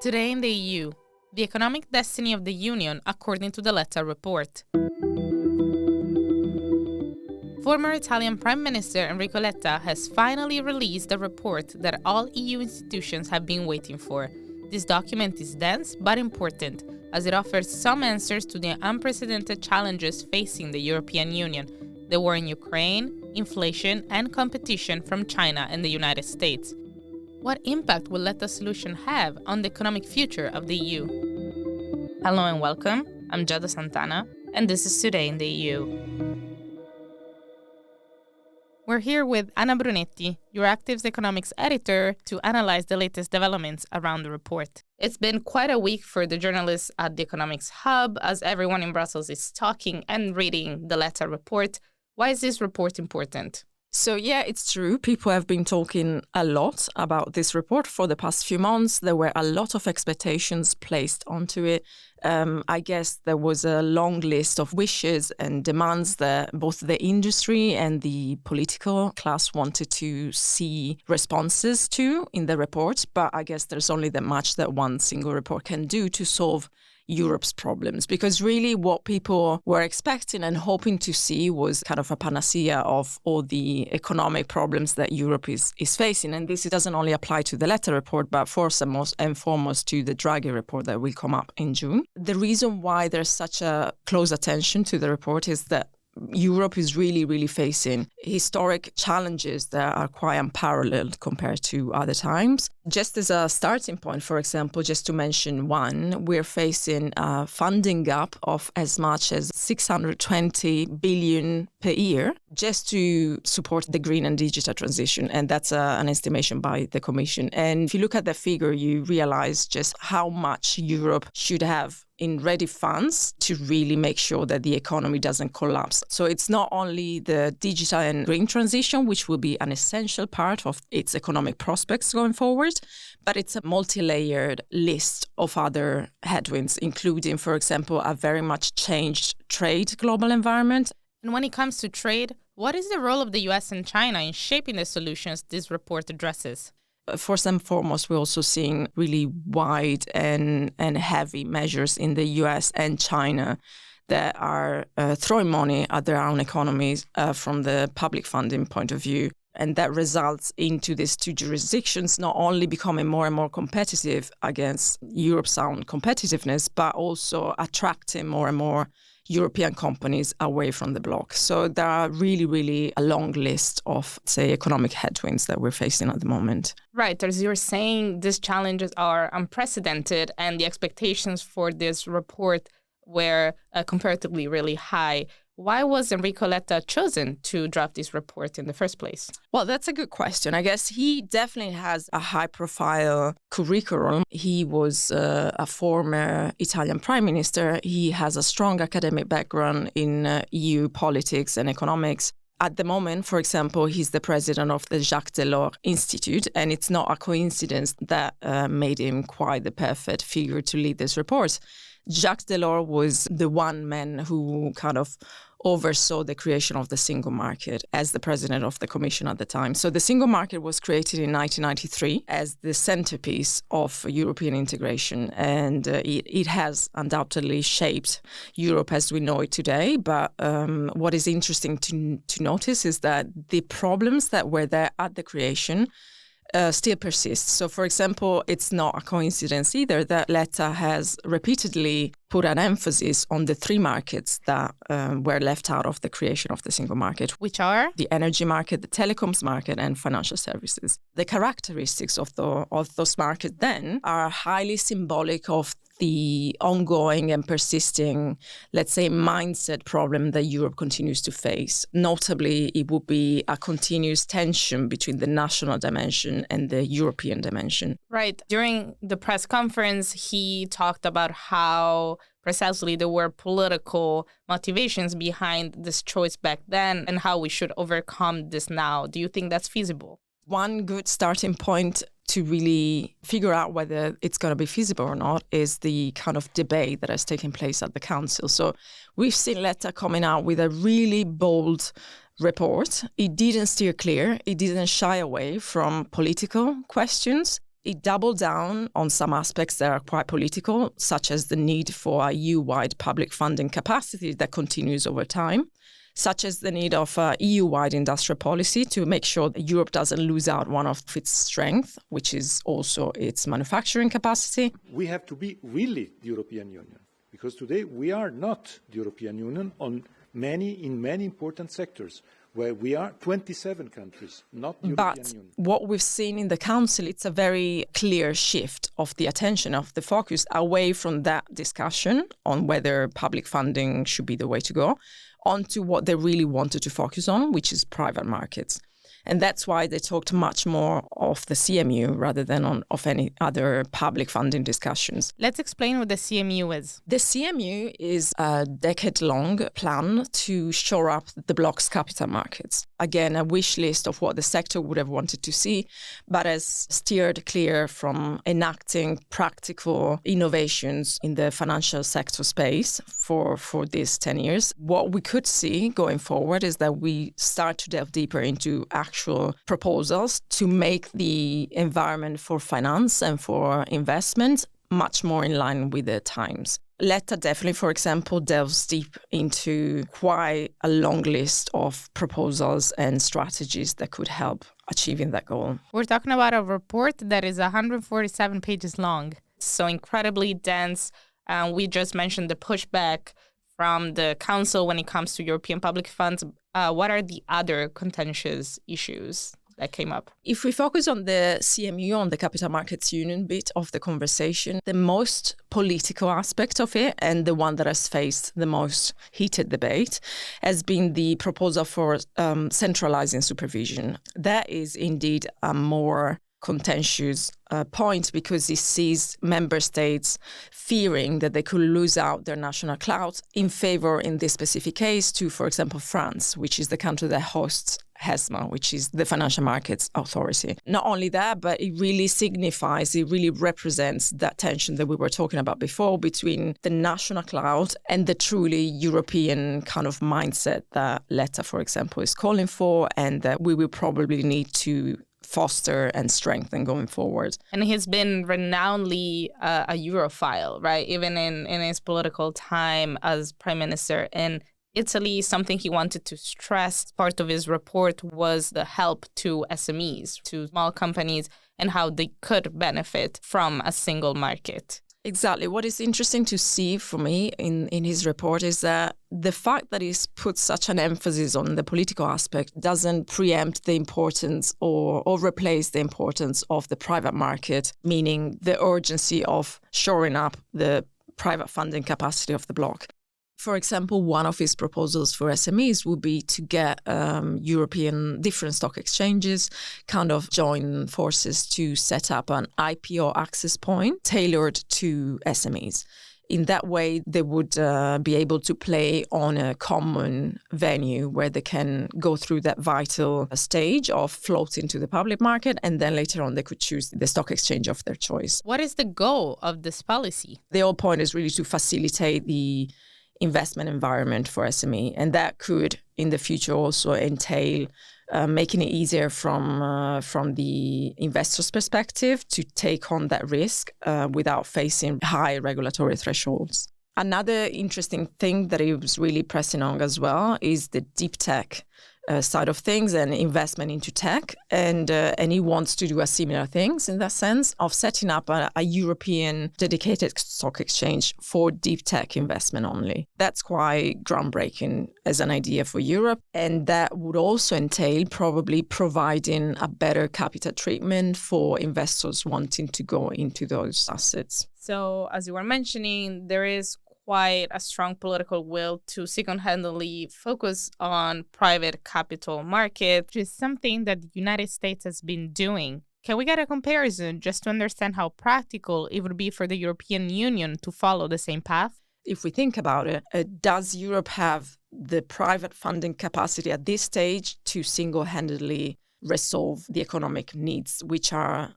Today in the EU, the economic destiny of the Union according to the Letta report. Former Italian Prime Minister Enrico Letta has finally released a report that all EU institutions have been waiting for. This document is dense but important, as it offers some answers to the unprecedented challenges facing the European Union: the war in Ukraine, inflation, and competition from China and the United States. What impact will Letta's solution have on the economic future of the EU? Hello and welcome. I'm Giada Santana, and this is Today in the EU. We're here with Anna Brunetti, Euractiv's economics editor, to analyze the latest developments around the report. It's been quite a week for the journalists at the Economics Hub, as everyone in Brussels is talking and reading the Letta report. Why is this report important? So it's true. People have been talking a lot about this report for the past few months. There were a lot of expectations placed onto it. I guess there was a long list of wishes and demands that both the industry and the political class wanted to see responses to in the report. But I guess there's only that much that one single report can do to solve Europe's problems, because really what people were expecting and hoping to see was kind of a panacea of all the economic problems that Europe is facing. And this doesn't only apply to the Letta report, but first and foremost to the Draghi report that will come up in June. The reason why there's such a close attention to the report is that Europe is really facing historic challenges that are quite unparalleled compared to other times. Just as a starting point, for example, just to mention one, we're facing a funding gap of as much as 620 billion per year just to support the green and digital transition. And that's an estimation by the Commission. And if you look at the figure, you realize just how much Europe should have in ready funds to really make sure that the economy doesn't collapse. So it's not only the digital and green transition, which will be an essential part of its economic prospects going forward, but it's a multi-layered list of other headwinds, including, for example, a very much changed trade global environment. And when it comes to trade, what is the role of the US and China in shaping the solutions this report addresses? First and foremost, we're also seeing really wide and heavy measures in the US and China that are throwing money at their own economies from the public funding point of view. And that results into these two jurisdictions not only becoming more and more competitive against Europe's own competitiveness, but also attracting more and more European companies away from the bloc. So there are really a long list of, say, economic headwinds that we're facing at the moment. Right. As you're saying, these challenges are unprecedented and the expectations for this report were comparatively really high. Why was Enrico Letta chosen to draft this report in the first place? Well, that's a good question. I guess he definitely has a high-profile curriculum. He was a former Italian prime minister. He has a strong academic background in EU politics and economics. At the moment, for example, he's the president of the Jacques Delors Institute, and it's not a coincidence that made him quite the perfect figure to lead this report. Jacques Delors was the one man who kind of oversaw the creation of the single market as the president of the Commission at the time. So the single market was created in 1993 as the centerpiece of European integration, and it has undoubtedly shaped Europe as we know it today. But what is interesting to notice is that the problems that were there at the creation still persists. So, for example, it's not a coincidence either that Letta has repeatedly put an emphasis on the three markets that were left out of the creation of the single market, which are the energy market, the telecoms market, and financial services. The characteristics of those markets then are highly symbolic of the ongoing and persisting, let's say, mindset problem that Europe continues to face. Notably, it would be a continuous tension between the national dimension and the European dimension. Right. During the press conference, he talked about how precisely there were political motivations behind this choice back then and how we should overcome this now. Do you think that's feasible? One good starting point to really figure out whether it's going to be feasible or not is the kind of debate that has taken place at the Council. So we've seen Letta coming out with a really bold report. It didn't steer clear. It didn't shy away from political questions. It doubled down on some aspects that are quite political, such as the need for a EU-wide public funding capacity that continues over time, such as the need of EU-wide industrial policy to make sure that Europe doesn't lose out one of its strengths, which is also its manufacturing capacity. We have to be really the European Union, because today we are not the European Union in many important sectors, where we are 27 countries, not the European Union. But what we've seen in the Council, it's a very clear shift of the attention, of the focus, away from that discussion on whether public funding should be the way to go, onto what they really wanted to focus on, which is private markets. And that's why they talked much more of the CMU rather than of any other public funding discussions. Let's explain what the CMU is. The CMU is a decade-long plan to shore up the bloc's capital markets. Again, a wish list of what the sector would have wanted to see, but has steered clear from enacting practical innovations in the financial sector space for these 10 years. What we could see going forward is that we start to delve deeper into actual proposals to make the environment for finance and for investment much more in line with the times. Letta definitely, for example, delves deep into quite a long list of proposals and strategies that could help achieving that goal. We're talking about a report that is 147 pages long, so incredibly dense. We just mentioned the pushback from the Council when it comes to European public funds. What are the other contentious issues that came up? If we focus on the CMU, on the Capital Markets Union bit of the conversation, the most political aspect of it, and the one that has faced the most heated debate, has been the proposal for centralizing supervision. That is indeed a more contentious point, because it sees member states fearing that they could lose out their national clout in favor, in this specific case, to, for example, France, which is the country that hosts HESMA, which is the Financial Markets Authority. Not only that, but it really signifies, it really represents that tension that we were talking about before between the national clout and the truly European kind of mindset that Letta, for example, is calling for, and that we will probably need to foster and strengthen going forward. And he's been renownedly a Europhile, right? Even in his political time as prime minister in Italy, something he wanted to stress, part of his report, was the help to SMEs, to small companies, and how they could benefit from a single market. Exactly. What is interesting to see for me in his report is that the fact that he's put such an emphasis on the political aspect doesn't preempt the importance or replace the importance of the private market, meaning the urgency of shoring up the private funding capacity of the bloc. For example, one of his proposals for SMEs would be to get European different stock exchanges kind of join forces to set up an IPO access point tailored to SMEs. In that way, they would be able to play on a common venue where they can go through that vital stage of floating to the public market, and then later on they could choose the stock exchange of their choice. What is the goal of this policy? The whole point is really to facilitate the investment environment for SME, and that could in the future also entail making it easier from the investor's perspective to take on that risk without facing high regulatory thresholds. Another interesting thing that he was really pressing on as well is the deep tech side of things and investment into tech. And he wants to do a similar things in that sense of setting up a European dedicated stock exchange for deep tech investment only. That's quite groundbreaking as an idea for Europe. And that would also entail probably providing a better capital treatment for investors wanting to go into those assets. So as you were mentioning, there is quite a strong political will to single-handedly focus on private capital market, which is something that the United States has been doing. Can we get a comparison just to understand how practical it would be for the European Union to follow the same path? If we think about it, does Europe have the private funding capacity at this stage to single-handedly resolve the economic needs, which are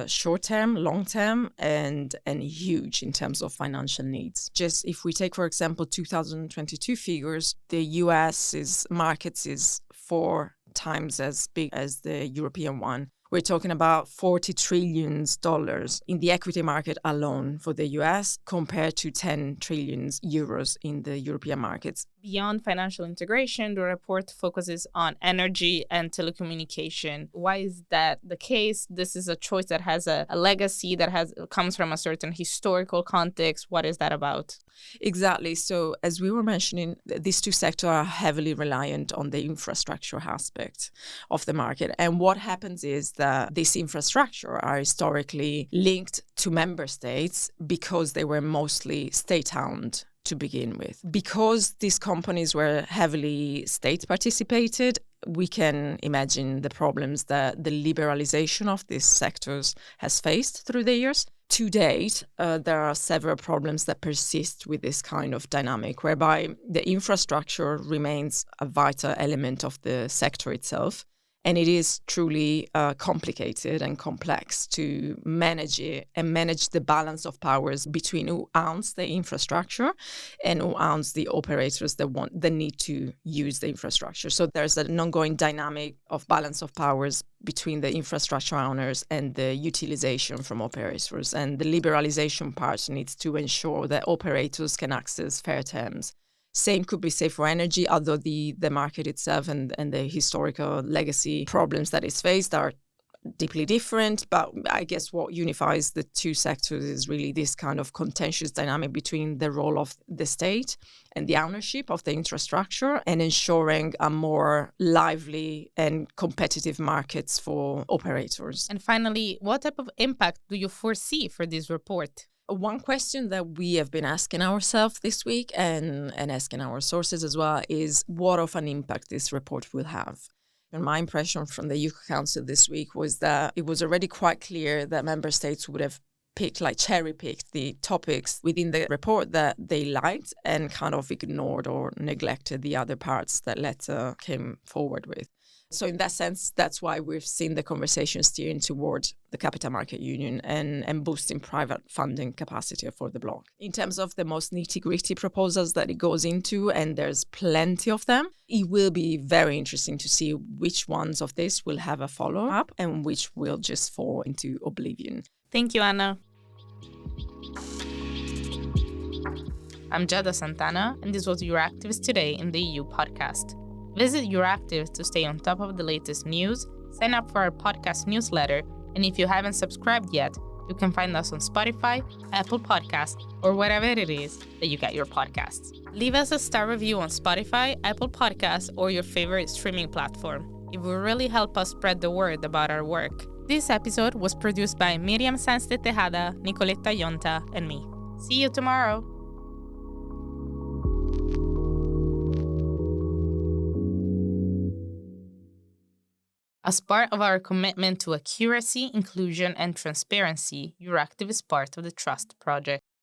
short-term, long-term, and huge in terms of financial needs? Just if we take, for example, 2022 figures, the US's markets is 4 times as big as the European one, We're talking about $40 trillion in the equity market alone for the US compared to 10 trillion euros in the European markets. Beyond financial integration, the report focuses on energy and telecommunication. Why is that the case? This is a choice that has a legacy that comes from a certain historical context. What is that about? Exactly. So as we were mentioning, these two sectors are heavily reliant on the infrastructure aspect of the market. And what happens is that this infrastructure are historically linked to member states because they were mostly state-owned to begin with. Because these companies were heavily state participated, we can imagine the problems that the liberalization of these sectors has faced through the years. To date, there are several problems that persist with this kind of dynamic, whereby the infrastructure remains a vital element of the sector itself. And it is truly complicated and complex to manage it and manage the balance of powers between who owns the infrastructure and who owns the operators that need to use the infrastructure. So there's an ongoing dynamic of balance of powers between the infrastructure owners and the utilization from operators. And the liberalization part needs to ensure that operators can access fair terms. Same could be said for energy, although the market itself and the historical legacy problems that it's faced are deeply different. But I guess what unifies the two sectors is really this kind of contentious dynamic between the role of the state and the ownership of the infrastructure and ensuring a more lively and competitive markets for operators. And finally, what type of impact do you foresee for this report? One question that we have been asking ourselves this week and asking our sources as well is what of an impact this report will have. And my impression from the UK Council this week was that it was already quite clear that member states would have cherry-picked the topics within the report that they liked and kind of ignored or neglected the other parts that Letta came forward with. So in that sense, that's why we've seen the conversation steering towards the Capital Market Union and boosting private funding capacity for the bloc. In terms of the most nitty-gritty proposals that it goes into, and there's plenty of them, it will be very interesting to see which ones of this will have a follow-up and which will just fall into oblivion. Thank you, Anna. I'm Giada Santana, and this was Euractiv Today in the EU podcast. Visit Euractiv to stay on top of the latest news, sign up for our podcast newsletter, and if you haven't subscribed yet, you can find us on Spotify, Apple Podcasts, or wherever it is that you get your podcasts. Leave us a star review on Spotify, Apple Podcasts, or your favorite streaming platform. It will really help us spread the word about our work. This episode was produced by Miriam Sanz de Tejada, Nicoletta Yonta, and me. See you tomorrow! As part of our commitment to accuracy, inclusion, and transparency, Euractiv is part of the Trust Project.